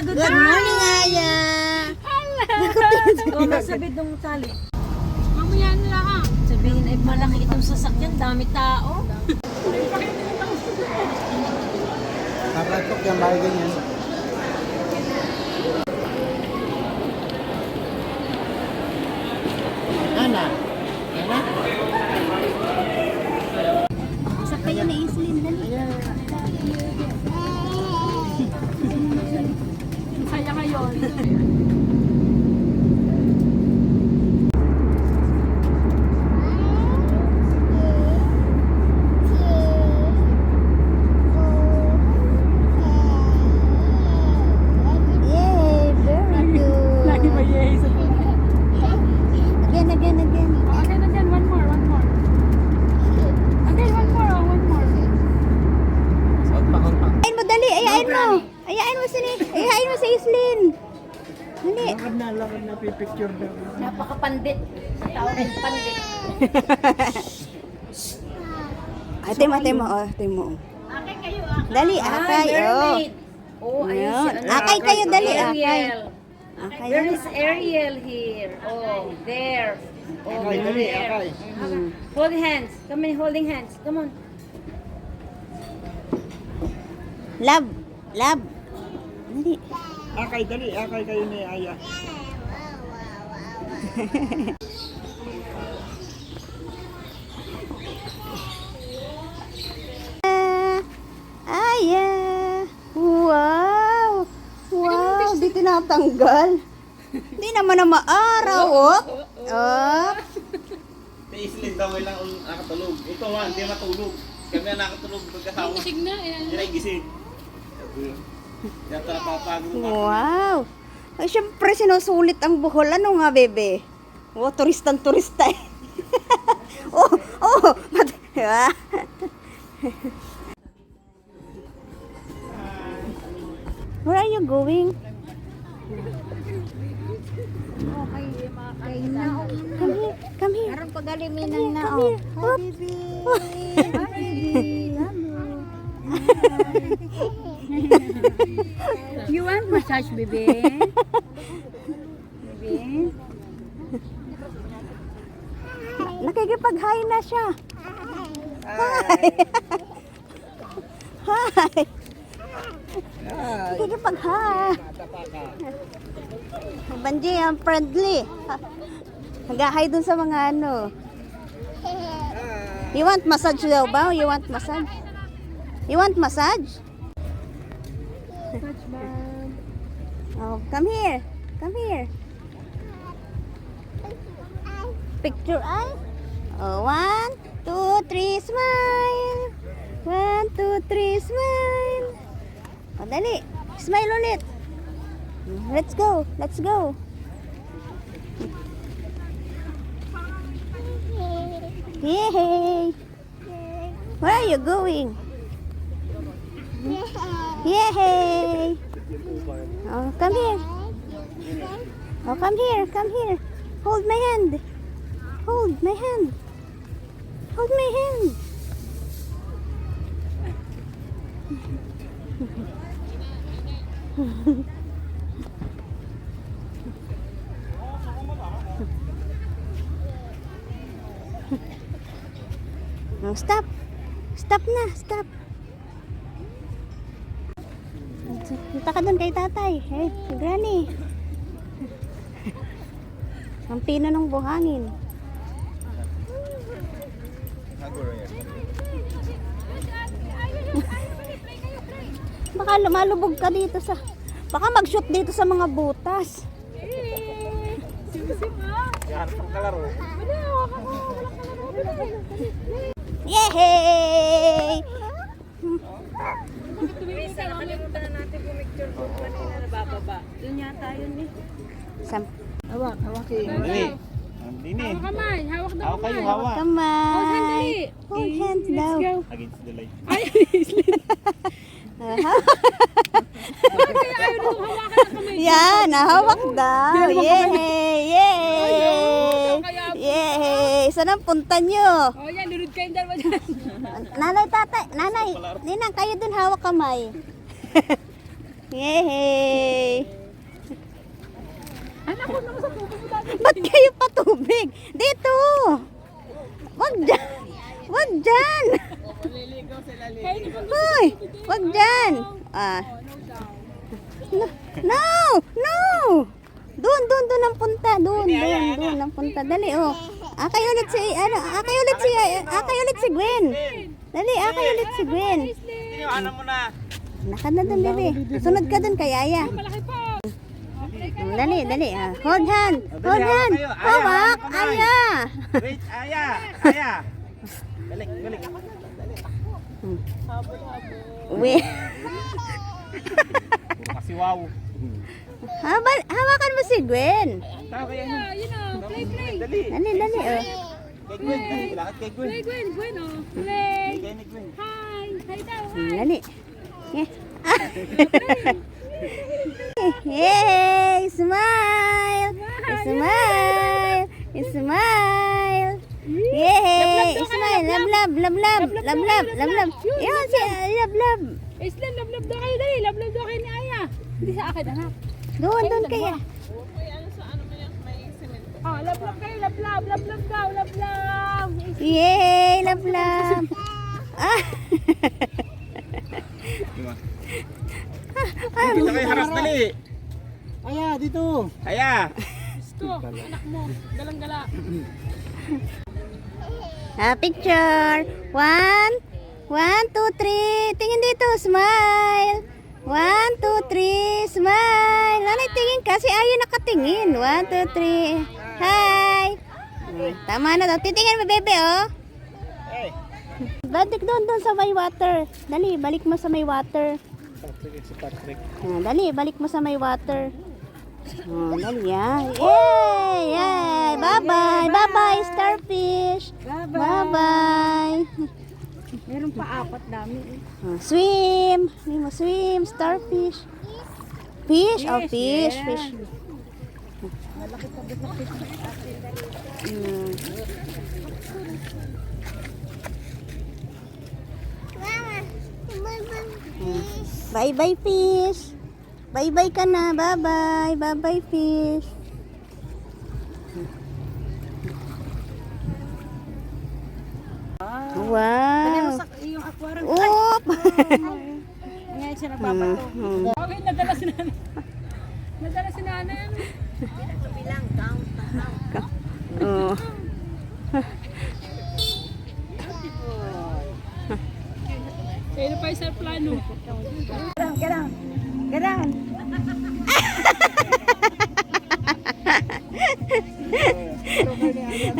Good morning, Aya. Ikaw masabid ng tali. Mamaya na lang. Sabihin ay malaki itong sasakyan, dami tao. Kapatok yung bahay ganyan. Ana. Ana? Saan kayo na Islin? Dali. Kaya ngayon. Yay, very good. Lagi ba yay sa Again. Again. One more. Again, one more. Ayain mo, dali. Ayain mo si Islin. Dali. Lakad na, pipicture daw. Napakapandit. Tao ng pandit. Ate mo. Akay kayo, Dali, akay. mermaid. Oh, ayun Yan. si ano. Akay kayo, dali. Ariel. Akay. Where is Ariel here? Oh, there. Oh, Akay, dali, there. akay. Hold hands. Come on, holding hands. Come on. Love. Dali. Akay, dali. Akay kayo ni Aya. Aya. Wow. Di tinatanggal. Di naman na maaraw, oh. Oh. Islin daw lang ang nakatulog. Ito nga, hindi matulog. Kami ang nakatulog pagkasama. Gising na. Yan ay gising. Yan tara papagod na. Wow. Ay, syempre sinusulit ang buhol. Ano nga, bebe? Oh, turista eh. oh. Where are you going? Come here. Karon pagaliminan na. Come here. Oop. You want massage, baby? Baby? Nakikipag-hi na siya. Hi. Nakikipag-hi. Banji, ang friendly. Nag-hi dun sa mga ano. You want massage daw ba? You want massage? Oh, come here. Picture eye. Oh, 1, 2, 3, smile. 1, 2, 3, smile. Oh, dali. Smile ulit. Let's go. Yay! Where are you going? Yay! Oh, come here. Come here. Hold my hand. Oh, stop na. Punta ka doon kay tatay. Hey, granny. Ang pino ng buhangin. Baka lumalubog ka dito sa... Baka mag-shoot dito sa mga butas. Yan ang kalaro. Yay! Teresa, nakalimutan na natin pumicture ko kanina na bababa. Doon yata yun eh. Hawakin. Dali. Dini. Hawak kamay. Hawak daw Hawak kayo, kamay. hawak. Kamay. Hold hands daw. Against the light. Ay, kaya ayaw nung hawakan ng kamay. Yan, nahawak daw. Yay! Saan ang punta nyo? Oh, yan. Lunod kayong dalawa dyan. Nanay, tatay, nanay, ninang, kayo din hawak kamay. Yay! tubig. Dito. Wag dyan. Wag dyan. Hoy, wag dyan. Ah. No, no. Doon ang punta. Doon ang punta. Dali, oh. Akay ulit si Gwen. Dali, akay ulit si Gwen. Ano mo na? Nakad na doon, bebe. Sunod ka doon kay Aya. Dali. Ah. Hold hand. Hawak, Aya. Wait, Aya. Balik. Wait. Puro kasi wow. Hawakan mo si Gwen. Tao kaya yun. You know, play. Dali. Dali, oh. Kay Gwen. Lakad kay Gwen. Gwen, oh. Play. Kay ni Gwen. Hi daw, hi. Dali. Yay! Smile! Yay! Smile! Love. Yan si love. Islan, love daw kayo, dali. Love daw kayo ni Aya. Hindi sa akin, anak. Doon kaya. Oh, love kayo, love daw, love. Yay! Love. Ah! Dito kayo haras dali. Aya, dito. Aya. Gusto, anak mo, galang-gala. Picture. 1, 2, 3. Tingin dito. Smile. 1, 2, 3. Smile. Nanay, tingin kasi ayaw nakatingin. 1, 2, 3. Hi. Tama na daw. Titingin mo, bebe, oh. Balik doon sa may water. Dali, balik mo sa may water. Dali, balik mo sa may water. Dali, Yay! Bye-bye, starfish. Bye-bye. Meron pa 4 dami. Swim. Hindi mo swim, starfish. Fish? Oh, fish. Bye-bye, fish. Bye-bye ka na. Bye-bye. Bye-bye, fish. Wow. Yung aquarium. Oop. Ngayon siya nagbabato. Okay, nadala si nanay. Bilang, count. Oh. Kaya pa sa plano. Gadang.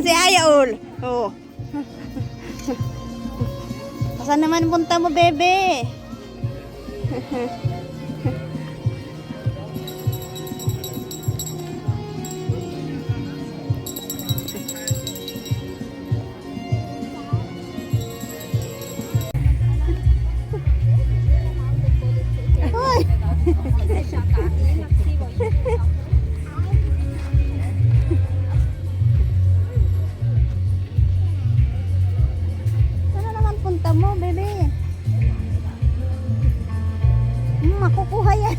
Si Ayaul. Oh. Saan naman punta mo, bebe? Hoy. Saan naman punta mo, bebe? Makukuha yan.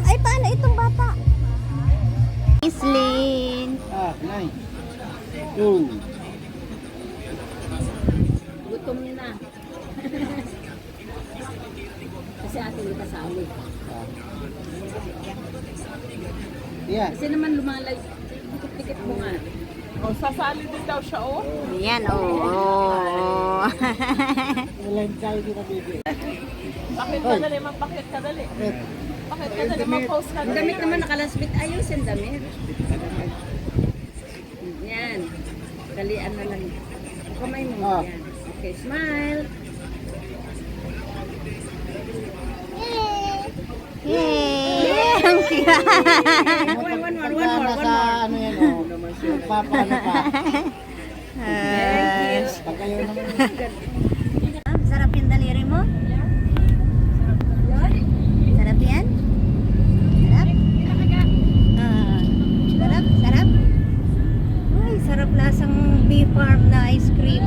Ay, paano itong bata? Islin. Nice. 2. Gutom niya na. Kasi ate yung kasali. Yeah. Kasi naman lumalay. Tikit-tikit mo nga. Oh, sasali din daw siya, oh. Yan, oh. Walang child dito, baby. Bakit ka dali, magpakit ka dali. Bakit ka dali, mag-post ka Ang dali. damit naman nakalasbit. Ayos yung damit. Yan. Dalian na lang. Kamay mo. Ah. Yan. Okay, smile. Yay! One more. Nasa ano yan, oh. Paano pa? Pag kayo naman. Sarap yung daliri mo? Sarap yan? Sarap? Sarap? Uy, sarap lasang bee farm na ice cream.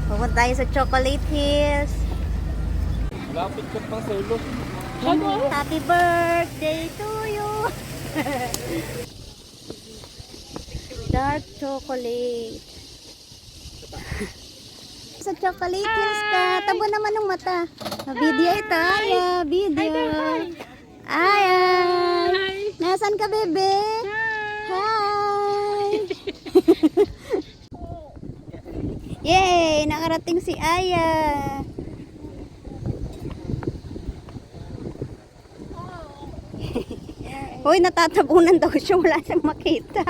Pupunta tayo sa Chocolate Hills. Lapit ka pang sa ulo. Happy birthday to you. Dark chocolate. Sa chocolate hills ka. Tabo naman ng mata. Video ito. Aya, video. Aya. Nasaan ka, bebe? Hi. Yay! Nakarating si Aya. Hoy, natatabunan daw siya. Wala siyang makita.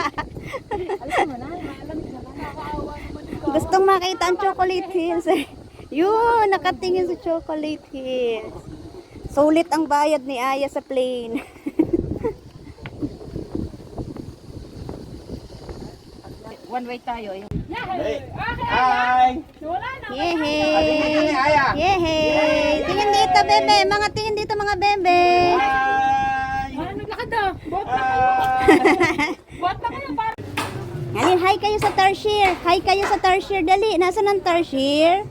Gustong makita ang Chocolate Hills. Yun, nakatingin sa Chocolate Hills. Sulit ang bayad ni Aya sa plane. One way tayo. Hi! Yehey! Yehey! Tingin dito, bebe. Mga tingin dito, mga bebe. Hi! Naglakad na. Bot na kayo. Bot na kayo. Alin, hi kayo sa Tarsier. Hi kayo sa Tarsier. Dali. Nasaan ang Tarsier?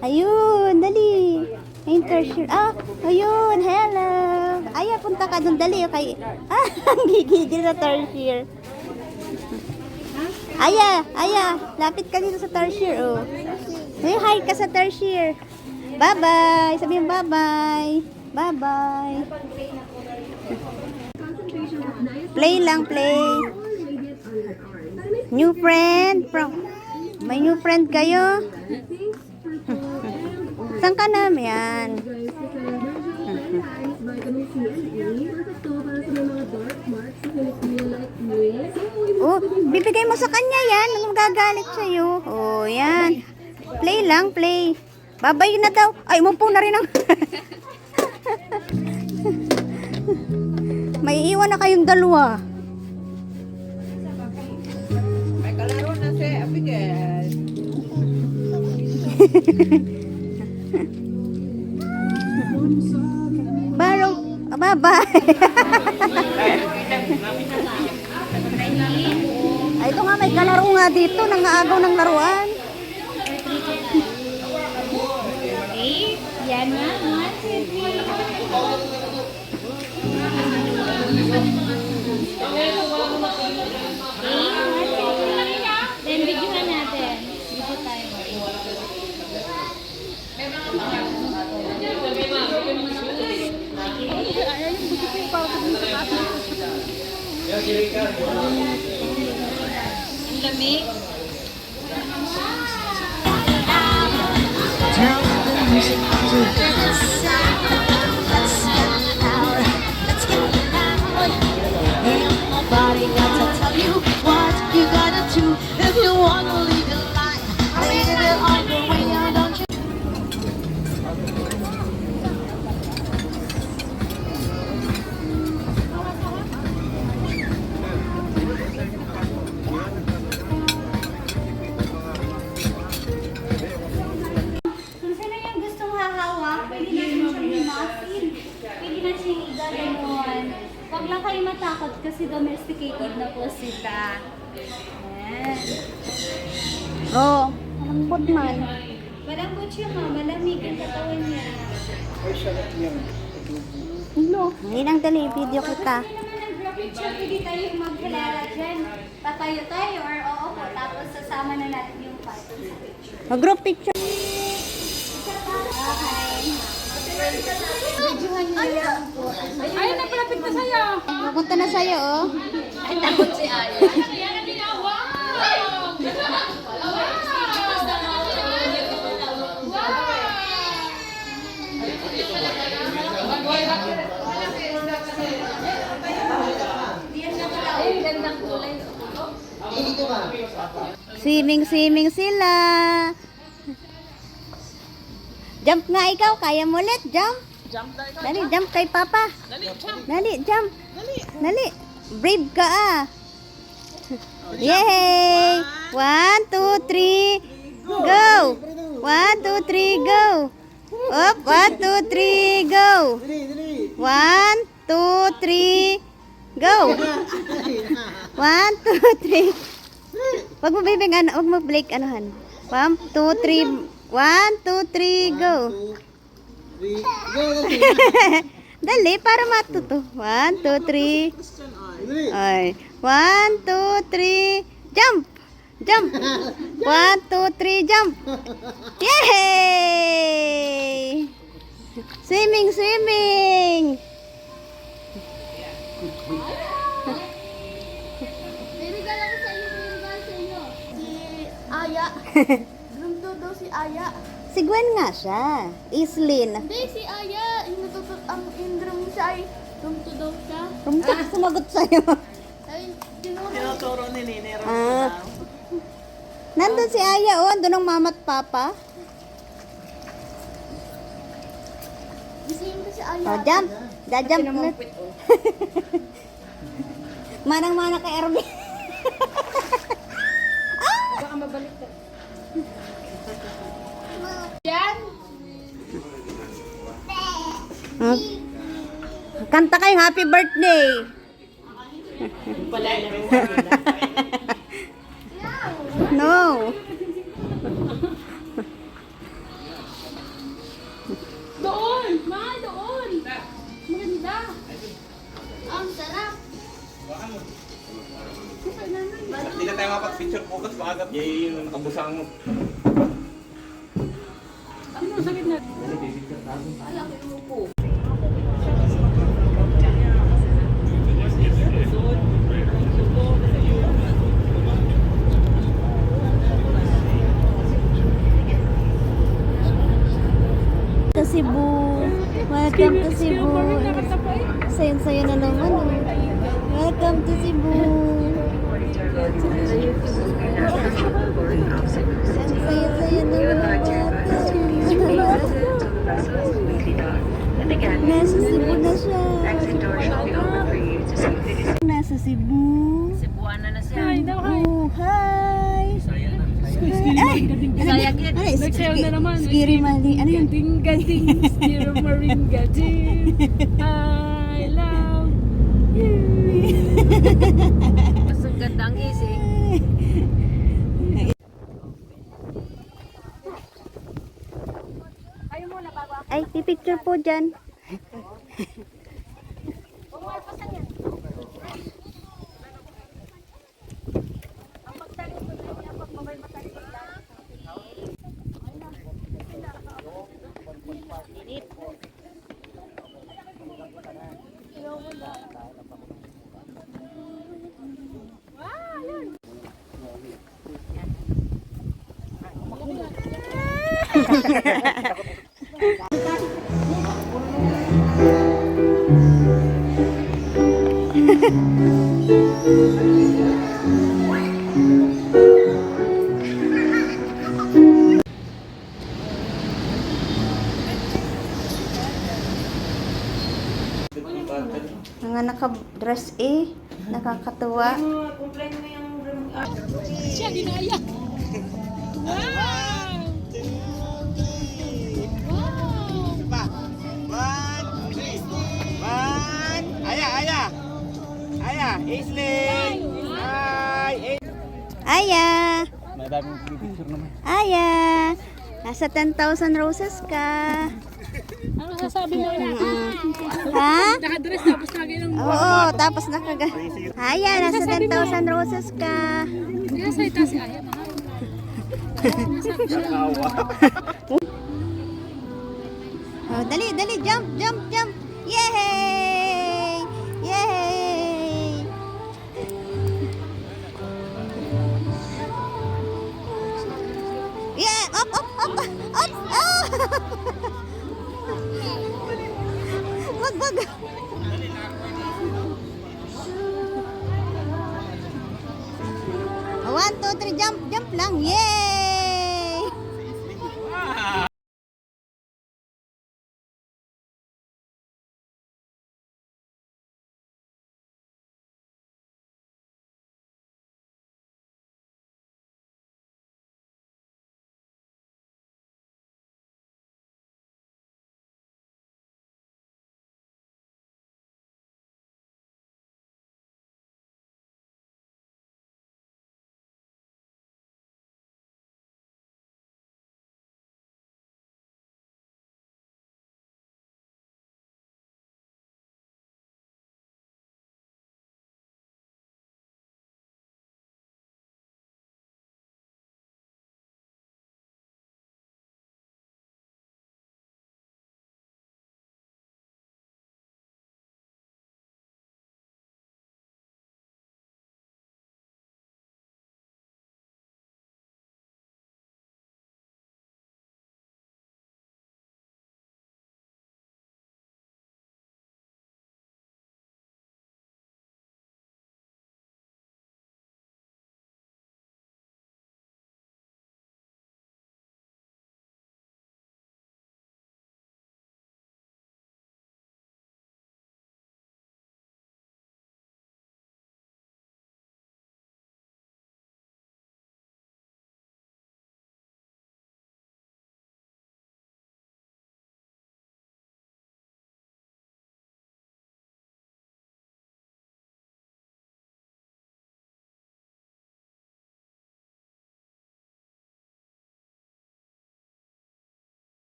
Ayun, dali. Ayun, Tarsier. Ah, ayun. Hello. Aya, punta ka dun. Dali. Okay. Ah, ang gigigil sa Tarsier. Aya, lapit ka dito sa Tarsier, oh. Hey, hi ka sa Tarsier. Bye-bye. Sabihin bye-bye. Bye-bye. Play lang, play. New friend. May new friend kayo? Saan ka na? Yan. Oh, bibigay mo sa kanya yan. Magagalit sa'yo. Oh, yan. Play lang, play. Babay na daw. Ay, umupo na rin ang... May iwan na kayong dalawa. May kalaro na si Abigail. Barong. Bye-bye. Ay, ito nga, may kalaro nga dito. Nangaagaw ng laruan. Yan na. Then, videohan natin. Video tayo. Lamig. Nobody got to tell you what you gotta do if you wanna leave your life. Leave it on your way, don't you? Kung sino yung gustong hahawak, pwede na siyang limasin. Pwede na siyang igaganon. Huwag lang kayo matakot kasi domesticated na po sila. Ayan. Oh, malambot man. Malambot siya ma, malamig ang katawan niya. No. Hindi nang dali, video kita. Pwede naman ang group picture, pwede tayo magkalala dyan. Tatayo tayo or oo po, tapos sasama na natin yung photos sa picture. Mag-group picture. Ay, napalapit na sa'yo. Pupunta na sa'yo, oh. Ay, takot si Aya. Ay, gandang kulay. Swimming sila. Jump nga ikaw, kaya mo ulit, jump. Jump na ikaw. Dali, jump kay Papa. Dali, jump. Dali, jump. Dali. Brave ka ah. Yay! 1, 2, 3, go! 1, 2, 3, go! Up, 1, 2, 3, go! 1, 2, 3, go! 1, 2, 3. Wag mo bibig, wag mo Blake, anuhan. 1, 2, 3, 1, 2, 3, go! Dali, para matuto. 1, 2, 3. Ay. 1, 2, 3. Jump! Jump! 1, 2, 3, jump! Yay! Swimming, swimming! Aya. Lumto daw si Aya. Si Gwen nga siya. Islin. Hindi, si Aya. Yung natutut ang indrum siya ay lumto daw siya. Rumtak sumagot sa'yo. Ay, tinuro. Tinuturo ni Nene Ron Ah. daw. Nandun si Aya, oh. Andun ang mama at papa. Gising ko si Aya. Oh, jump. Da-jump na. Manang-mana kay Erby. Baka mabalik ka. Hmm? Kanta kayo, happy birthday. Pala na No. Doon! Ma, doon! Maganda. Ang sarap. Hindi na tayo mapag-picture focus maagap. Yay, yung nakabusang mo. To Cebu. Welcome to Cebu. Sayo-sayo na naman. Oh. Welcome to Cebu. Sayo-sayo na naman. Nasa Cebu na siya. Nasa Cebu. Cebuana na siya. Oh, hi. Ay, ay, Nagsayaw na naman. Scary Mali. Ano yun? Gading, Zero Marine Gading. I love you. Mas ang ganda ang ising. Ay, pipicture po dyan. Mga naka-dress eh. Nakakatuwa. Aya, Islin! Hi! Aya! Madaming picture naman. Aya! Nasa 10,000 roses ka. Ano sasabi mo na? Ha? Nakadress tapos lagi ng Oo, tapos nakaga. Aya, nasa 10,000 roses ka. nasa ita si Aya. Oh, dali, dali, jump, jump, jump. Yay! Yay! Yeah, up, up, up, up, up. Wag, wag. 1, 2, 3, jump, jump lang. Yay!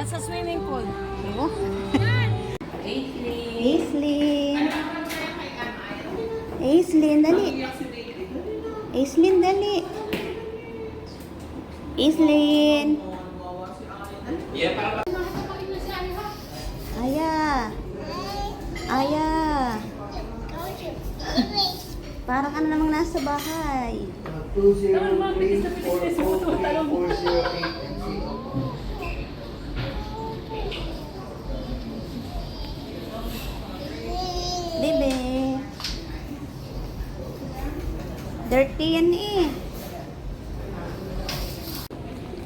Nasa swimming pool. Oh. Aislinn. Aislinn, dali. Aislinn, dali. Aislinn. Aya. Aya. Parang ano namang nasa bahay. Bebe. Dirty yan eh.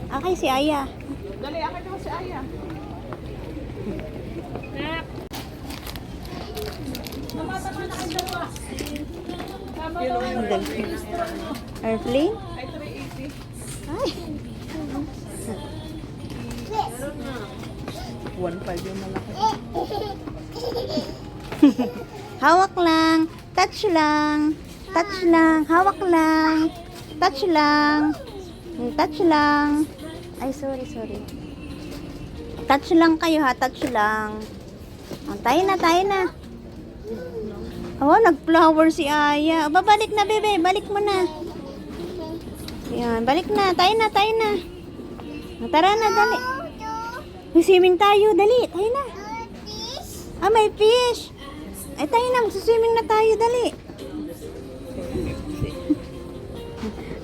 Okay, si Aya. Dali, akit mo si Aya. Ang galing. Airplane? Ay, 380. Ay. 1.5 yung malaki. Hawak lang. Touch lang. Touch lang. Hawak lang. Touch lang. Touch lang. Ay, sorry. Touch lang kayo ha. Touch lang. Oh, tayo na. Oh, nag-flower si Aya. Babalik na, bebe. Balik mo na. Yan, balik na. Tayo na. Oh, tara na, dali. May swimming tayo. Dali, tayo na. Ah, may fish. Ay, tayo na. Magsiswimming na tayo. Dali.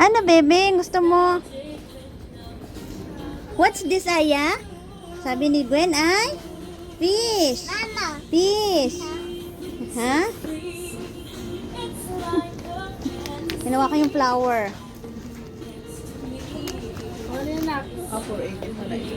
Ano, bebe? Gusto mo? What's this, Aya? Sabi ni Gwen ay fish. Mama. Fish. Ha? Ginawa ko yung flower. Ano yun na? 480 pala ito.